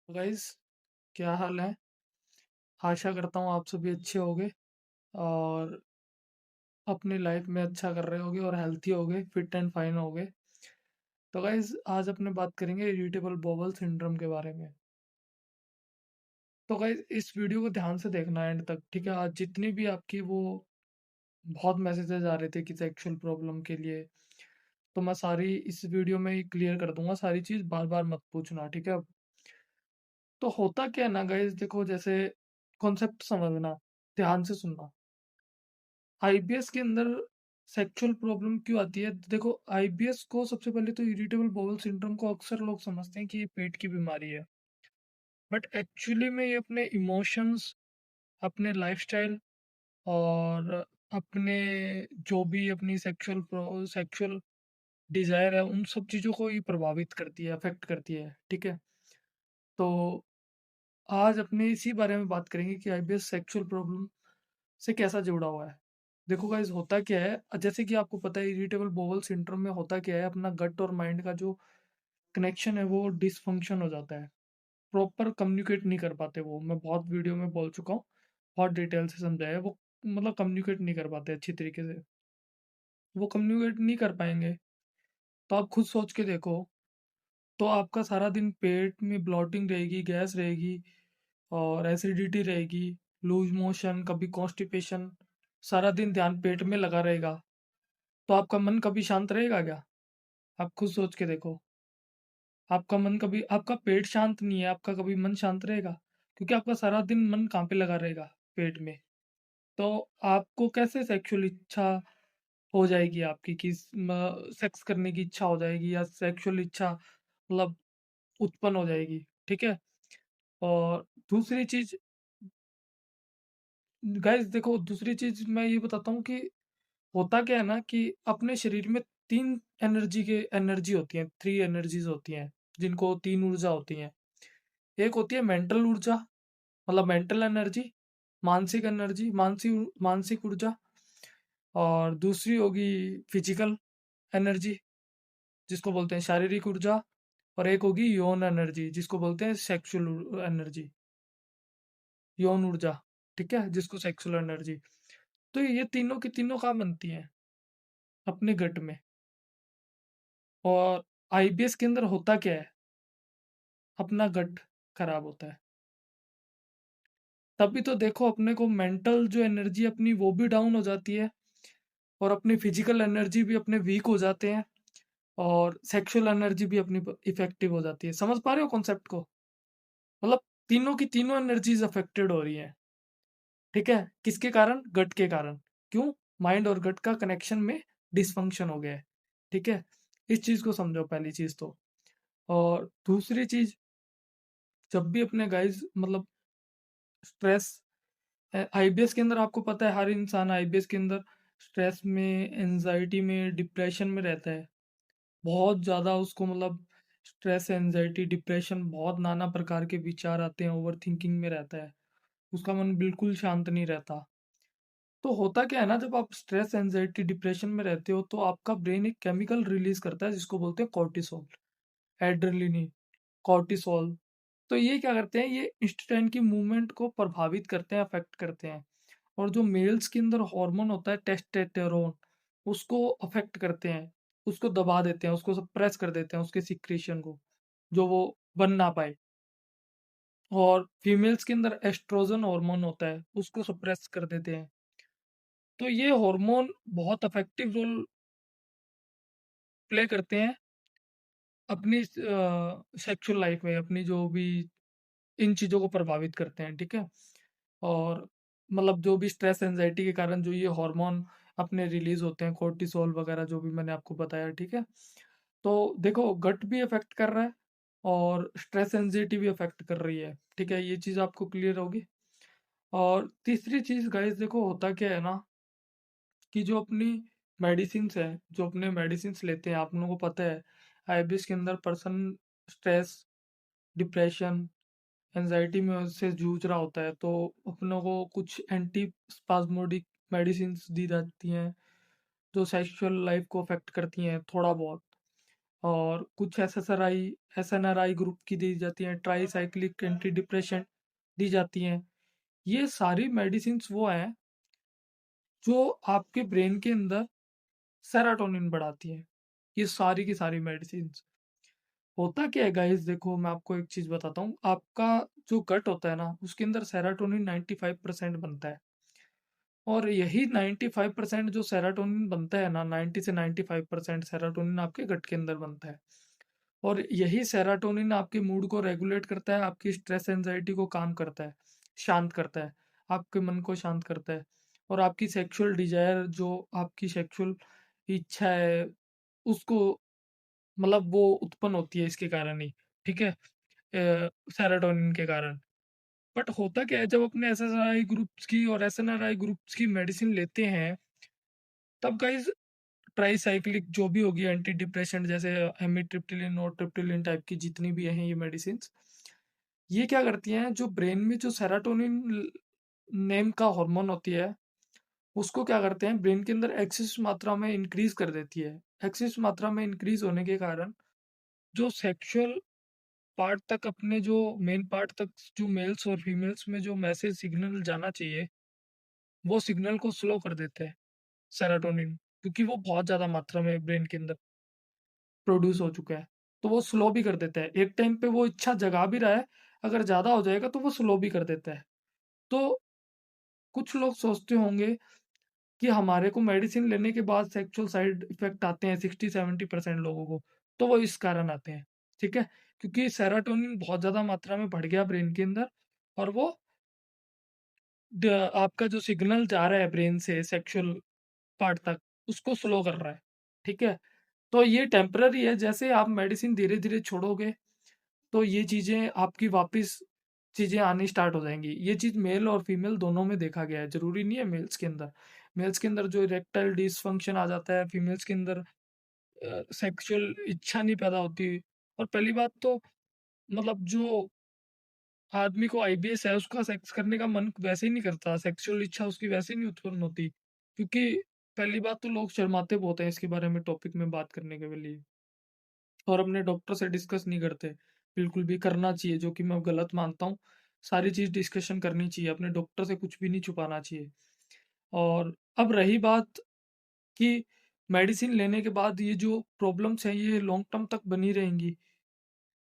Guys, क्या हाल है। आशा करता हूँ आप सभी अच्छे होगे और अपनी लाइफ में अच्छा कर रहे होगे और हेल्थी होगे, फिट एंड फाइन होगे। तो गाइस, आज अपने बात करेंगे इरिटेबल बॉवल सिंड्रोम के बारे में। तो गाइस, इस वीडियो को ध्यान से देखना एंड तक, ठीक है। आज जितनी भी आपकी वो बहुत मैसेजेस आ रहे थे कि सेक्सुअल प्रॉब्लम के लिए, तो मैं सारी इस वीडियो में क्लियर कर दूंगा। सारी चीज बार बार मत पूछना, ठीक है। तो होता क्या है ना गाइस, देखो, जैसे कॉन्सेप्ट समझना, ध्यान से सुनना। आईबीएस के अंदर सेक्सुअल प्रॉब्लम क्यों आती है? देखो, आईबीएस को सबसे पहले तो इरिटेबल बाउल सिंड्रोम को अक्सर लोग समझते हैं कि ये पेट की बीमारी है, बट एक्चुअली में ये अपने इमोशंस, अपने लाइफस्टाइल और अपने जो भी अपनी सेक्सुअल डिजायर है, उन सब चीजों को ये प्रभावित करती है, अफेक्ट करती है, ठीक है। तो आज अपने इसी बारे में बात करेंगे कि आईबीएस सेक्सुअल प्रॉब्लम से कैसा जुड़ा हुआ है। देखो गाइस, होता क्या है, जैसे कि आपको पता है इरिटेबल बोवल सिंड्रोम में होता क्या है, अपना गट और माइंड का जो कनेक्शन है वो डिसफंक्शन हो जाता है। प्रॉपर कम्युनिकेट नहीं कर पाते वो। मैं बहुत वीडियो में बोल चुका हूँ, बहुत डिटेल से समझाया है वो। मतलब कम्युनिकेट नहीं कर पाते अच्छी तरीके से। वो कम्युनिकेट नहीं कर पाएंगे तो आप खुद सोच के देखो, तो आपका सारा दिन पेट में ब्लॉटिंग रहेगी, गैस रहेगी और एसिडिटी रहेगी, लूज मोशन, कभी कॉन्स्टिपेशन, सारा दिन ध्यान पेट में लगा रहेगा। तो आपका मन कभी शांत रहेगा क्या? आप खुद सोच के देखो। आपका मन कभी, आपका पेट शांत नहीं है, आपका कभी मन शांत रहेगा? क्योंकि आपका सारा दिन मन कहाँ पे लगा रहेगा? पेट में। तो आपको कैसे सेक्सुअल इच्छा हो जाएगी आपकी, कि सेक्स करने की इच्छा हो जाएगी या सेक्सुअल इच्छा मतलब उत्पन्न हो जाएगी, ठीक है। और दूसरी चीज, गाइस देखो, दूसरी चीज मैं ये बताता हूँ कि होता क्या है ना, कि अपने शरीर में तीन एनर्जी होती हैं, थ्री एनर्जीज होती हैं, जिनको तीन ऊर्जा होती हैं। एक होती है मेंटल ऊर्जा, मतलब मेंटल एनर्जी, मानसिक एनर्जी, मानसिक ऊर्जा। और दूसरी होगी फिजिकल एनर्जी, जिसको बोलते हैं शारीरिक ऊर्जा। और एक होगी यौन एनर्जी, जिसको बोलते हैं सेक्सुअल एनर्जी, यौन ऊर्जा, ठीक है, जिसको सेक्सुअल एनर्जी। तो ये तीनों की तीनों कहाँ बनती हैं? अपने गट में। और आईबीएस के अंदर होता क्या है, अपना गट खराब होता है। तभी तो देखो, अपने को मेंटल जो एनर्जी अपनी वो भी डाउन हो जाती है, और अपनी फिजिकल एनर्जी भी अपने वीक हो जाते हैं, और सेक्सुअल एनर्जी भी अपनी इफेक्टिव हो जाती है। समझ पा रहे हो कॉन्सेप्ट को? मतलब तीनों की तीनों एनर्जीज अफेक्टेड हो रही हैं, ठीक है। किसके कारण? गट के कारण। क्यों? माइंड और गट का कनेक्शन में डिसफंक्शन हो गया है, ठीक है। इस चीज को समझो, पहली चीज तो। और दूसरी चीज, जब भी अपने गाइस मतलब स्ट्रेस, आईबीएस के अंदर आपको पता है हर इंसान आईबीएस के अंदर स्ट्रेस में, एंजाइटी में, डिप्रेशन में रहता है। बहुत ज़्यादा उसको मतलब स्ट्रेस, एंजाइटी, डिप्रेशन, बहुत नाना प्रकार के विचार आते हैं, ओवर थिंकिंग में रहता है। उसका मन बिल्कुल शांत नहीं रहता। तो होता क्या है ना, जब आप स्ट्रेस, एंजाइटी, डिप्रेशन में रहते हो तो आपका ब्रेन एक केमिकल रिलीज करता है, जिसको बोलते हैं कॉर्टिसोल, एड्रेनलिन, कॉर्टिसोल। तो ये क्या करते हैं, ये इंस्टेंट की मूवमेंट को प्रभावित करते हैं, अफेक्ट करते हैं। और जो मेल्स के अंदर हार्मोन होता है टेस्टोस्टेरोन, उसको अफेक्ट करते हैं, उसको दबा देते हैं, उसको सप्रेस कर देते हैं, उसके सिक्रीशन को, जो वो बन ना पाए। और फीमेल्स के अंदर एस्ट्रोजन हार्मोन होता है, उसको सप्रेस कर देते हैं। तो ये हार्मोन बहुत अफेक्टिव रोल प्ले करते हैं अपनी सेक्सुअल लाइफ में, अपनी जो भी इन चीज़ों को प्रभावित करते हैं, ठीक है। और मतलब जो भी स्ट्रेस, एंजाइटी के कारण जो ये हार्मोन अपने रिलीज होते हैं, कोर्टिसोल वगैरह, जो भी मैंने आपको बताया, ठीक है। तो देखो, गट भी अफेक्ट कर रहा है और स्ट्रेस, एंजाइटी भी अफेक्ट कर रही है, ठीक है। ये चीज़ आपको क्लियर होगी। और तीसरी चीज़ गाइस, देखो होता क्या है ना, कि जो अपनी मेडिसिन है, जो अपने मेडिसिन लेते हैं, आप लोगों को पता है आईबीएस के अंदर पर्सन स्ट्रेस, डिप्रेशन, एंजाइटी में उससे जूझ रहा होता है, तो अपनों को कुछ एंटी स्पाज्मोडिक मेडिसिन दी जाती हैं, जो सेक्सुअल लाइफ को अफेक्ट करती हैं थोड़ा बहुत। और कुछ एसएसआरआई, एसएनआरआई ग्रुप की दी जाती हैं, ट्राईसाइक्लिक एंटी डिप्रेशन दी जाती हैं। ये सारी मेडिसिन्स वो हैं जो आपके ब्रेन के अंदर सेरोटोनिन बढ़ाती हैं। ये सारी की सारी मेडिसिन्स। होता क्या है गाइस, देखो मैं आपको एक चीज बताता हूँ। आपका जो गट होता है ना, उसके अंदर सेरोटोनिन 95% बनता है। और यही 95% जो सेरोटोनिन बनता है ना, 90 से 95% सेरोटोनिन आपके गट के अंदर बनता है। और यही सेरोटोनिन आपके मूड को रेगुलेट करता है, आपकी स्ट्रेस एंजाइटी को काम करता है, शांत करता है, आपके मन को शांत करता है। और आपकी सेक्सुअल डिजायर, जो आपकी सेक्सुअल इच्छा है, उसको मतलब वो उत्पन्न होती है इसके कारण ही। ठीक है, सेरोटोनिन के कारण। बट होता क्या है, जब अपने एसएसआरआई ग्रुप्स की और एसएनआरआई ग्रुप्स की मेडिसिन लेते हैं, तब गाइस ट्राईसाइक्लिक जो भी होगी एंटी डिप्रेशन, जैसे एमिट्रिप्टिलिन और ट्रिप्टिलिन टाइप की जितनी भी हैं ये मेडिसिन, ये क्या करती हैं, जो ब्रेन में जो सेरोटोनिन नेम का हार्मोन होती है, उसको क्या करते हैं, ब्रेन के अंदर एक्सेस मात्रा में इंक्रीज कर देती है। एक्सेस मात्रा में इंक्रीज होने के कारण जो सेक्सुअल पार्ट तक, अपने जो मेन पार्ट तक, जो मेल्स और फीमेल्स में जो मैसेज सिग्नल जाना चाहिए, वो सिग्नल को स्लो कर देते हैं सेरोटोनिन, क्योंकि वो बहुत ज़्यादा मात्रा में ब्रेन के अंदर प्रोड्यूस हो चुका है। तो वो स्लो भी कर देता है। एक टाइम पे वो इच्छा जगा भी रहा है, अगर ज़्यादा हो जाएगा तो वो स्लो भी कर देता है। तो कुछ लोग सोचते होंगे कि हमारे को मेडिसिन लेने के बाद सेक्सुअल साइड इफेक्ट आते हैं 60-70% लोगों को। तो वो इस कारण आते हैं, ठीक है? क्योंकि सेरोटोनिन बहुत ज़्यादा मात्रा में बढ़ गया ब्रेन के अंदर, और वो आपका जो सिग्नल जा रहा है ब्रेन से सेक्सुअल पार्ट तक, उसको स्लो कर रहा है। ठीक है, तो ये टेम्पररी है। जैसे आप मेडिसिन धीरे धीरे छोड़ोगे, तो ये चीजें आपकी वापस चीजें आनी स्टार्ट हो जाएंगी। ये चीज मेल और फीमेल दोनों में देखा गया है, जरूरी नहीं है मेल्स के अंदर। मेल्स के अंदर जो इरेक्टाइल डिसफंक्शन आ जाता है, फीमेल्स के अंदर सेक्सुअल इच्छा नहीं पैदा होती। और पहली बात तो मतलब जो आदमी को आईबीएस है, उसका सेक्स करने का मन वैसे ही नहीं करता, सेक्सुअल इच्छा उसकी वैसे ही नहीं उत्पन्न होती, क्योंकि पहली बात तो लोग शर्माते बहुत हैं इसके बारे में टॉपिक में बात करने के लिए, और अपने डॉक्टर से डिस्कस नहीं करते। बिल्कुल भी करना चाहिए, जो कि मैं गलत मानता हूँ। सारी चीज़ डिस्कशन करनी चाहिए, अपने डॉक्टर से कुछ भी नहीं छुपाना चाहिए। और अब रही बात कि मेडिसिन लेने के बाद ये जो प्रॉब्लम्स हैं ये लॉन्ग टर्म तक बनी रहेंगी।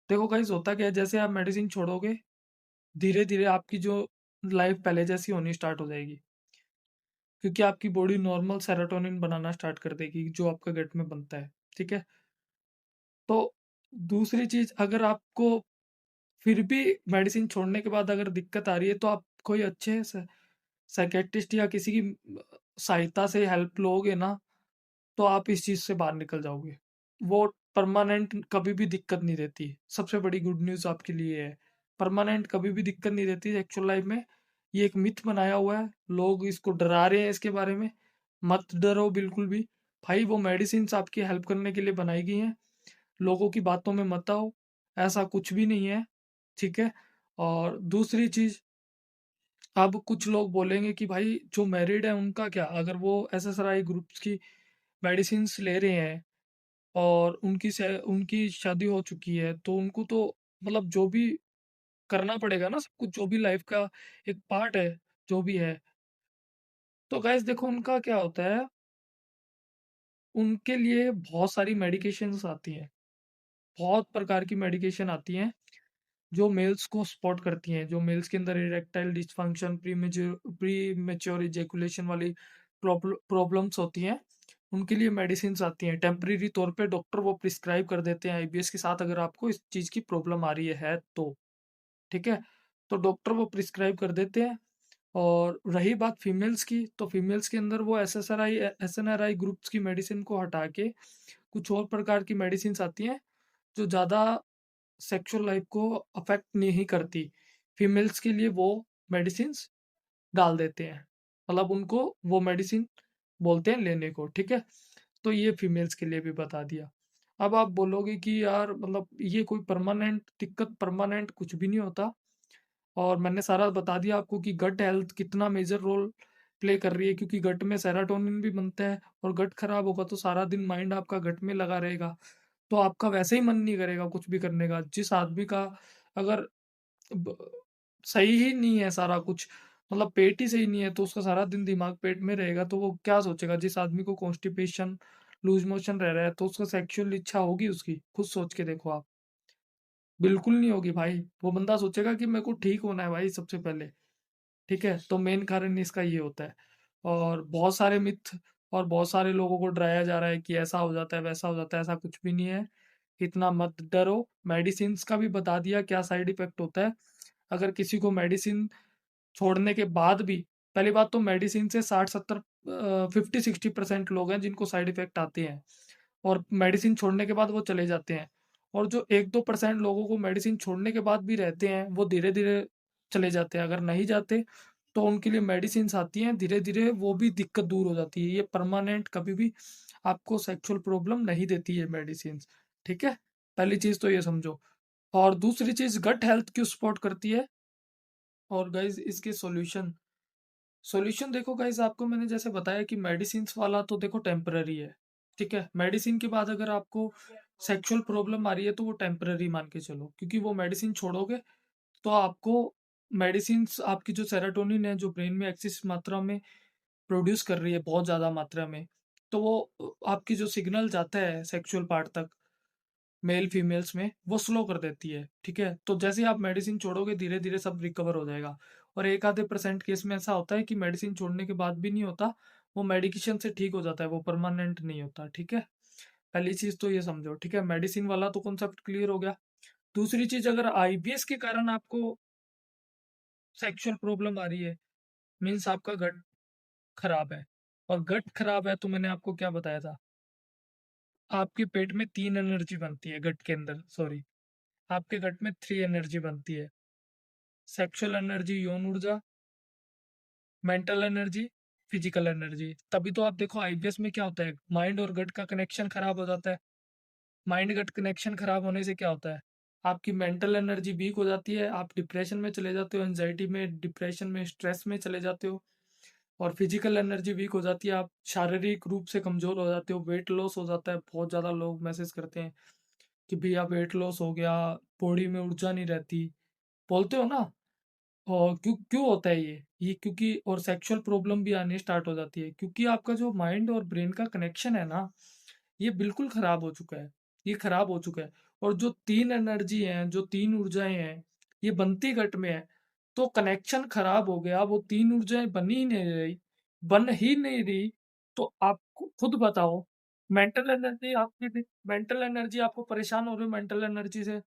देखो गाइस, होता क्या है, जैसे आप मेडिसिन छोड़ोगे, धीरे धीरे आपकी जो लाइफ पहले जैसी होनी स्टार्ट हो जाएगी, क्योंकि आपकी बॉडी नॉर्मल सेरोटोनिन बनाना स्टार्ट कर देगी जो आपका गट में बनता है। ठीक है, तो दूसरी चीज, अगर आपको फिर भी मेडिसिन छोड़ने के बाद अगर दिक्कत आ रही है, तो आप कोई अच्छे साइकेट्रिस्ट या किसी की सहायता से हेल्प लोगे ना, तो आप इस चीज से बाहर निकल जाओगे। वो परमानेंट कभी भी दिक्कत नहीं देती। सबसे बड़ी गुड न्यूज़ आपके लिए है, परमानेंट कभी भी दिक्कत नहीं देती एक्चुअल लाइफ में। ये एक मिथ बनाया हुआ है, लोग इसको डरा रहे हैं इसके बारे में। मत डरो बिल्कुल भी। भाई वो मेडिसिन आपकी हेल्प करने के लिए बनाई गई हैं, लोगों की बातों में मत आओ, ऐसा कुछ भी नहीं है। ठीक है, और दूसरी चीज, अब कुछ लोग बोलेंगे कि भाई जो मैरिड है उनका क्या, अगर वो एसएसआरआई ग्रुप्स की मेडिसिन ले रहे हैं और उनकी शादी हो चुकी है, तो उनको तो मतलब जो भी करना पड़ेगा ना, सब कुछ जो भी लाइफ का एक पार्ट है, जो भी है। तो गाइस देखो, उनका क्या होता है, उनके लिए बहुत सारी मेडिकेशंस आती हैं, बहुत प्रकार की मेडिकेशन आती हैं, जो मेल्स को सपोर्ट करती हैं, जो मेल्स के अंदर erectile dysfunction, pre mature ejaculation वाली प्रॉब्लम्स होती हैं, उनके लिए मेडिसिन आती हैं टेम्परेरी तौर पे। डॉक्टर वो प्रिस्क्राइब कर देते हैं आईबीएस के साथ, अगर आपको इस चीज़ की प्रॉब्लम आ रही है तो। ठीक है, तो डॉक्टर वो प्रिस्क्राइब कर देते हैं। और रही बात फीमेल्स की, तो फीमेल्स के अंदर वो एसएनआरआई ग्रुप्स की मेडिसिन को हटा के कुछ और प्रकार की मेडिसिन आती हैं, जो ज़्यादा सेक्सुअल लाइफ को अफेक्ट नहीं करती। फीमेल्स के लिए वो मेडिसिन्स डाल देते हैं, मतलब उनको वो मेडिसिन बोलते हैं लेने को। ठीक है, तो ये फीमेल्स के लिए भी बता दिया। अब आप बोलोगे कि यार मतलब ये कोई परमानेंट दिक्कत, परमानेंट कुछ भी नहीं होता। और मैंने सारा बता दिया आपको कि गट हेल्थ कितना मेजर रोल प्ले कर रही है, क्योंकि गट में सेरोटोनिन भी बनता है, और गट खराब होगा तो सारा दिन माइंड आपका गट में लगा रहेगा। तो आपका वैसे ही मन नहीं करेगा कुछ भी करने का। जिस आदमी का अगर ब सही ही नहीं है सारा कुछ, मतलब पेट ही सही नहीं है, तो उसका सारा दिन दिमाग पेट में रहेगा, तो वो क्या सोचेगा? जिस आदमी को कॉन्स्टिपेशन, लूज़ मोशन रह रहा है, तो उसको सेक्सुअल इच्छा होगी उसकी? खुद सोच के देखो आप। बिल्कुल नहीं होगी भाई। वो बंदा सोचेगा कि मेरे को ठीक होना है भाई सबसे पहले। ठीक है? तो मेन कारण इसका ये होता है। और बहुत सारे मिथ और बहुत सारे लोगों को डराया जा रहा है कि ऐसा हो जाता है, वैसा हो जाता है, ऐसा कुछ भी नहीं है। इतना मत डरो। मेडिसिन्स का भी बता दिया क्या साइड इफ़ेक्ट होता है। अगर किसी को मेडिसिन छोड़ने के बाद भी, पहली बात तो मेडिसिन से 60-70 50-60% लोग हैं जिनको साइड इफ़ेक्ट आते हैं और मेडिसिन छोड़ने के बाद वो चले जाते हैं। और जो 1-2% लोगों को मेडिसिन छोड़ने के बाद भी रहते हैं, वो धीरे-धीरे चले जाते हैं। अगर नहीं जाते, तो उनके लिए मेडिसिन्स आती हैं, धीरे-धीरे वो भी दिक्कत दूर हो जाती है। ये परमानेंट कभी भी आपको सेक्सुअल प्रॉब्लम नहीं देती है मेडिसिन्स, ठीक है? पहली चीज़ तो ये समझो। और दूसरी चीज़, गट हेल्थ क्यों सपोर्ट करती है? और गाइज़ इसके सॉल्यूशन, सॉल्यूशन देखो गाइस, आपको मैंने जैसे बताया कि मेडिसिन्स वाला तो देखो टेम्पररी है, ठीक है? मेडिसिन के बाद अगर आपको सेक्सुअल प्रॉब्लम आ रही है तो वो टेम्पररी मान के चलो, क्योंकि वो मेडिसिन छोड़ोगे तो आपको मेडिसिन्स, आपकी जो सेरोटोनिन है जो ब्रेन में एक्सेस मात्रा में प्रोड्यूस कर रही है, बहुत ज़्यादा मात्रा में, तो वो आपकी जो सिग्नल जाता है सेक्सुअल पार्ट तक मेल फीमेल्स में, वो स्लो कर देती है, ठीक है? तो जैसे ही आप मेडिसिन छोड़ोगे धीरे धीरे सब रिकवर हो जाएगा। और एक आधे परसेंट केस में ऐसा होता है कि मेडिसिन छोड़ने के बाद भी नहीं होता, वो मेडिकेशन से ठीक हो जाता है, वो परमानेंट नहीं होता, ठीक है? पहली चीज तो ये समझो, ठीक है? मेडिसिन वाला तो कॉन्सेप्ट क्लियर हो गया। दूसरी चीज, अगर आईबीएस के कारण आपको सेक्सुअल प्रॉब्लम आ रही है, मीन्स आपका गट खराब है। और गट खराब है तो मैंने आपको क्या बताया था? आपके पेट में 3 एनर्जी बनती है, गट के अंदर, सॉरी, आपके गट में 3 एनर्जी बनती है। सेक्सुअल एनर्जी, यौन ऊर्जा, मेंटल एनर्जी, फिजिकल एनर्जी। तभी तो आप देखो आईबीएस में क्या होता है, माइंड और गट का कनेक्शन खराब हो जाता है। माइंड गट कनेक्शन खराब होने से क्या होता है? आपकी मेंटल एनर्जी वीक हो जाती है, आप डिप्रेशन में चले जाते हो, एंजाइटी में, डिप्रेशन में, स्ट्रेस में चले जाते हो। और फिजिकल एनर्जी वीक हो जाती है, आप शारीरिक रूप से कमजोर हो जाते हो, वेट लॉस हो जाता है। बहुत ज़्यादा लोग मैसेज करते हैं कि भैया वेट लॉस हो गया, बॉडी में ऊर्जा नहीं रहती, बोलते हो ना? और क्यों क्यों होता है ये क्योंकि, और सेक्सुअल प्रॉब्लम भी आनी स्टार्ट हो जाती है, क्योंकि आपका जो माइंड और ब्रेन का कनेक्शन है ना, ये बिल्कुल खराब हो चुका है। ये खराब हो चुका है। और जो 3 एनर्जी हैं, जो 3 ऊर्जाएं हैं, ये बनती घट में है। तो कनेक्शन खराब हो गया, वो 3 ऊर्जाएं बन ही नहीं रही। तो आप खुद बताओ, मेंटल एनर्जी आपको परेशान हो रहे हो मेंटल एनर्जी से।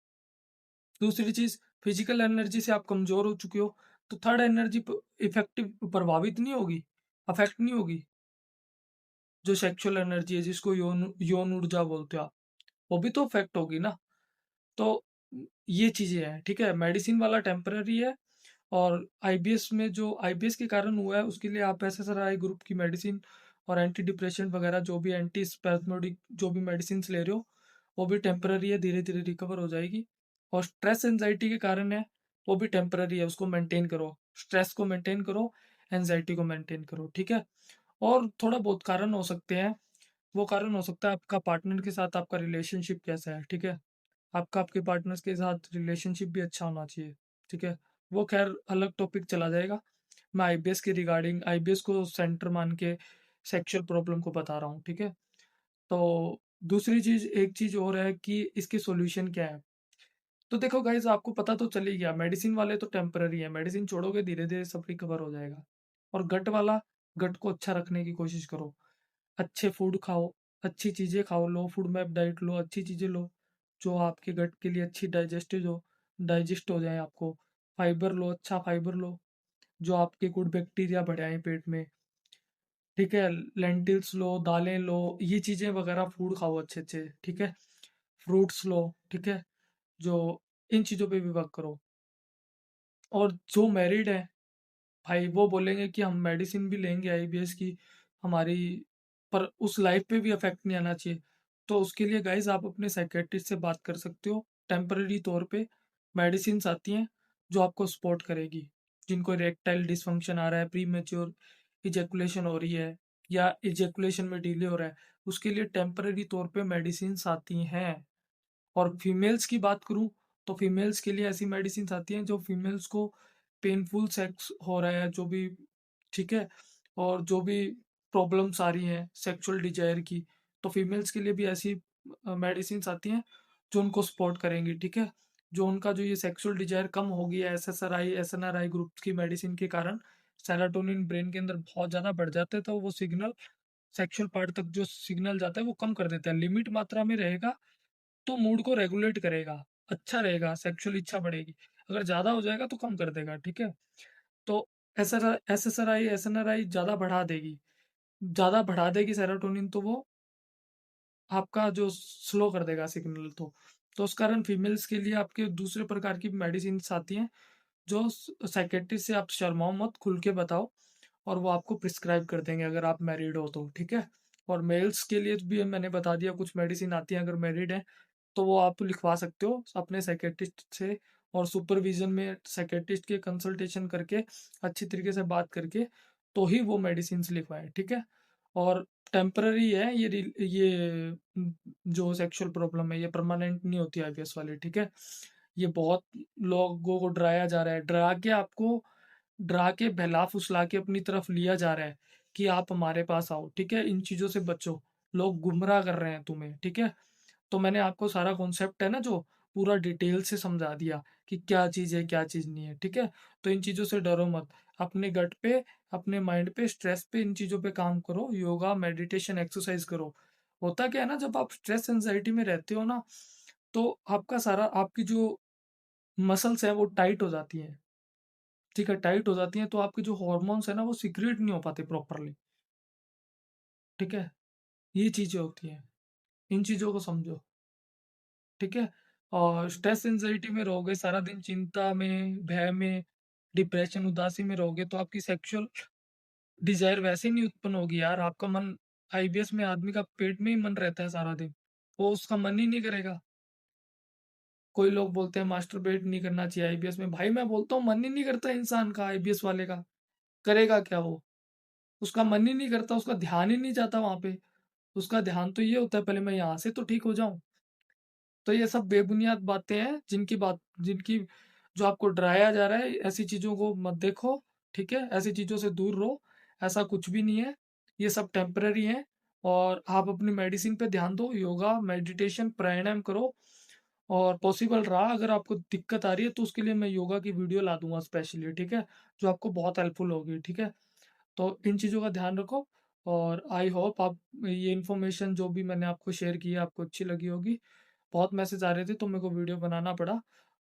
दूसरी चीज, फिजिकल एनर्जी से आप कमजोर हो चुके हो, तो थर्ड एनर्जी इफेक्टिव प्रभावित नहीं होगी, अफेक्ट नहीं होगी। जो सेक्सुअल एनर्जी है, जिसको यौन यौन ऊर्जा बोलते हो आप, वो भी तो अफेक्ट होगी ना। तो ये चीजें हैं, ठीक है? मेडिसिन वाला टेम्पररी है। और आईबीएस में, जो आईबीएस के कारण हुआ है, उसके लिए आप एसएसआरआई ग्रुप की मेडिसिन और एंटी डिप्रेशन वगैरह, जो भी एंटी स्पैस्मोडिक जो भी मेडिसिन ले रहे हो, वो भी टेम्पररी है, धीरे धीरे रिकवर हो जाएगी। और स्ट्रेस एंजाइटी के कारण है, वो भी टेम्पररी है, उसको मेंटेन करो। स्ट्रेस को मेंटेन करो, एंजाइटी को मेंटेन करो, ठीक है? और थोड़ा बहुत कारण हो सकते हैं। वो कारण हो सकता है आपका पार्टनर के साथ आपका रिलेशनशिप कैसा है, ठीक है? आपका आपके पार्टनर्स के साथ रिलेशनशिप भी अच्छा होना चाहिए, ठीक है? वो खैर अलग टॉपिक चला जाएगा। मैं आईबीएस के रिगार्डिंग, आईबीएस को सेंटर मान के सेक्सुअल प्रॉब्लम को बता रहा हूँ, ठीक है? तो दूसरी चीज, एक चीज और है कि इसकी सॉल्यूशन क्या है। तो देखो गाइज, आपको पता तो चल ही गया, मेडिसिन वाले तो टेम्पररी है, मेडिसिन छोड़ोगे धीरे धीरे सब रिकवर हो जाएगा। और गट वाला, गट को अच्छा रखने की कोशिश करो। अच्छे फूड खाओ, अच्छी चीज़ें खाओ, लो फूड मैप डाइट लो, अच्छी चीज़ें लो, जो आपके गट के लिए अच्छी डाइजेस्ट हो जाए आपको। फाइबर लो, अच्छा फाइबर लो, जो आपके गुड बैक्टीरिया बढ़ाएं पेट में, ठीक है? लेंटिल्स लो, दालें लो, ये चीज़ें वगैरह फूड खाओ अच्छे अच्छे, ठीक है? फ्रूट्स लो, ठीक है? जो इन चीज़ों पे भी वर्क करो। और जो मैरिड है भाई, वो बोलेंगे कि हम मेडिसिन भी लेंगे आईबीएस की, हमारी, पर उस लाइफ पे भी इफेक्ट नहीं आना चाहिए। तो उसके लिए गाइज आप अपने साइकेट्रिस्ट से बात कर सकते हो। टेम्पररी तौर पे मेडिसिन आती हैं जो आपको सपोर्ट करेगी। जिनको इरेक्टाइल डिसफंक्शन आ रहा है, प्री मेच्योर इजेकुलेशन हो रही है, या इजेकुलेशन में डिले हो रहा है, उसके लिए टेम्पररी तौर पे मेडिसिन आती हैं। और फीमेल्स की बात करूँ, तो फीमेल्स के लिए ऐसी मेडिसिन्स आती हैं जो फीमेल्स को पेनफुल सेक्स हो रहा है, जो भी ठीक है? और जो भी प्रॉब्लम्स आ रही हैं सेक्सुअल डिज़ायर की, तो फीमेल्स के लिए भी ऐसी मेडिसिन्स आती हैं जो उनको सपोर्ट करेंगी, ठीक है? जो उनका जो ये सेक्सुअल डिज़ायर कम हो गया है एसएसआरआई, एसएनआरआई ग्रुप्स की मेडिसिन के कारण सेरोटोनिन ब्रेन के अंदर बहुत ज़्यादा बढ़ जाता है, तो वो सिग्नल सेक्सुअल पार्ट तक जो सिग्नल जाता है वो कम कर देता है। लिमिट मात्रा में रहेगा तो मूड को रेगुलेट करेगा, अच्छा रहेगा, सेक्सुअल इच्छा बढ़ेगी। अगर ज़्यादा हो जाएगा तो कम कर देगा, ठीक है? तो एसएसआरआई, एसएनआरआई ज़्यादा बढ़ा देगी सेरोटोनिन, तो वो आपका जो स्लो कर देगा सिग्नल, तो उस कारण फीमेल्स के लिए आपके दूसरे प्रकार की मेडिसिन्स आती हैं, जो साइकियाट्रिस्ट से आप शर्माओ मत, खुल के बताओ और वो आपको प्रिस्क्राइब कर देंगे अगर आप मैरिड हो तो, ठीक है? और मेल्स के लिए भी मैंने बता दिया कुछ मेडिसिन आती हैं अगर मैरिड हैं, तो वो आप लिखवा सकते हो अपने साइकियाट्रिस्ट से और सुपरविज़न में साइकियाट्रिस्ट के कंसल्टेशन करके, अच्छी तरीके से बात करके, तो ही वो मेडिसिन्स लिखवाएँ, ठीक है? और टेम्परेरी है जो सेक्सुअल प्रॉब्लम है, ये परमानेंट नहीं होती आईबीएस वाली, ठीक है? ये बहुत लोगों को डराया जा रहा है, डरा के बहला-फुसला के अपनी तरफ लिया जा रहा है कि आप हमारे पास आओ, ठीक है? इन चीज़ों से बचो, लोग गुमराह कर रहे हैं तुम्हें, ठीक है? तो मैंने आपको सारा कॉन्सेप्ट है ना जो पूरा डिटेल से समझा दिया कि क्या चीज़ है, क्या चीज़ नहीं है, ठीक है? तो इन चीज़ों से डरो मत। अपने गट पे, अपने माइंड पे, स्ट्रेस पे इन चीज़ों पे काम करो, योगा, मेडिटेशन, एक्सरसाइज करो। होता क्या है ना जब आप स्ट्रेस एंजाइटी में रहते हो ना, तो आपकी जो मसल्स हैं वो टाइट हो जाती हैं, ठीक है? टाइट हो जाती हैं तो आपके जो हॉर्मोन्स हैं ना वो सीक्रेट नहीं हो पाते प्रॉपर्ली, ठीक है? ये चीज़ें होती हैं। इन चीज़ों को समझो। ठीक है? और स्ट्रेस एंग्ज़ायटी में रहोगे, सारा दिन चिंता में, भय में, डिप्रेशन, उदासी में रहोगे तो आपकी सेक्सुअल डिज़ायर वैसे ही नहीं उत्पन्न होगी यार। आपका मन आईबीएस में आदमी का पेट में ही मन रहता है सारा दिन। वो उसका मन ही नहीं करेगा। कोई लोग बोलते हैं मास्टरबेट नहीं करना चाहिए आईबीएस में। भाई मैं बोलता हूँ मन ही नहीं करता इंसान का आईबीएस वाले का। करेगा क्या वो? उसका मन ही नहीं करता, उसका ध्यान ही नहीं जाता वहाँ पे। उसका ध्यान तो ये होता है पहले मैं यहाँ से तो ठीक हो जाऊँ। तो ये सब बेबुनियाद बातें हैं जिनकी जो आपको डराया जा रहा है, ऐसी चीज़ों को मत देखो, ठीक है? ऐसी चीज़ों से दूर रहो, ऐसा कुछ भी नहीं है, ये सब टेम्परेरी हैं और आप अपनी मेडिसिन पे ध्यान दो, योगा, मेडिटेशन, प्राणायाम करो और पॉसिबल रहा अगर आपको दिक्कत आ रही है तो उसके लिए मैं योगा की वीडियो ला दूँगा स्पेशली, ठीक है? जो आपको बहुत हेल्पफुल होगी, ठीक है? तो इन चीज़ों का ध्यान रखो और आई होप आप ये इन्फॉर्मेशन जो भी मैंने आपको शेयर की है आपको अच्छी लगी होगी। बहुत मैसेज आ रहे थे तो मेरे को वीडियो बनाना पड़ा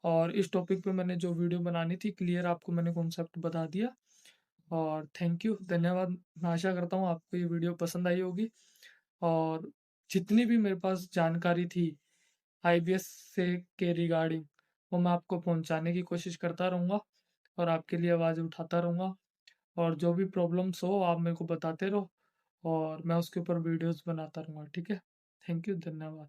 और इस टॉपिक पे मैंने जो वीडियो बनानी थी क्लियर आपको मैंने कॉन्सेप्ट बता दिया और थैंक यू, धन्यवाद। मैं आशा करता हूँ आपको ये वीडियो पसंद आई होगी और जितनी भी मेरे पास जानकारी थी आईबीएस से के रिगार्डिंग वो मैं आपको पहुँचाने की कोशिश करता रहूँगा और आपके लिए आवाज़ उठाता रहूँगा और जो भी प्रॉब्लम्स हो आप मेरे को बताते रहो और मैं उसके ऊपर वीडियोज़ बनाता रहूँगा, ठीक है? थैंक यू, धन्यवाद।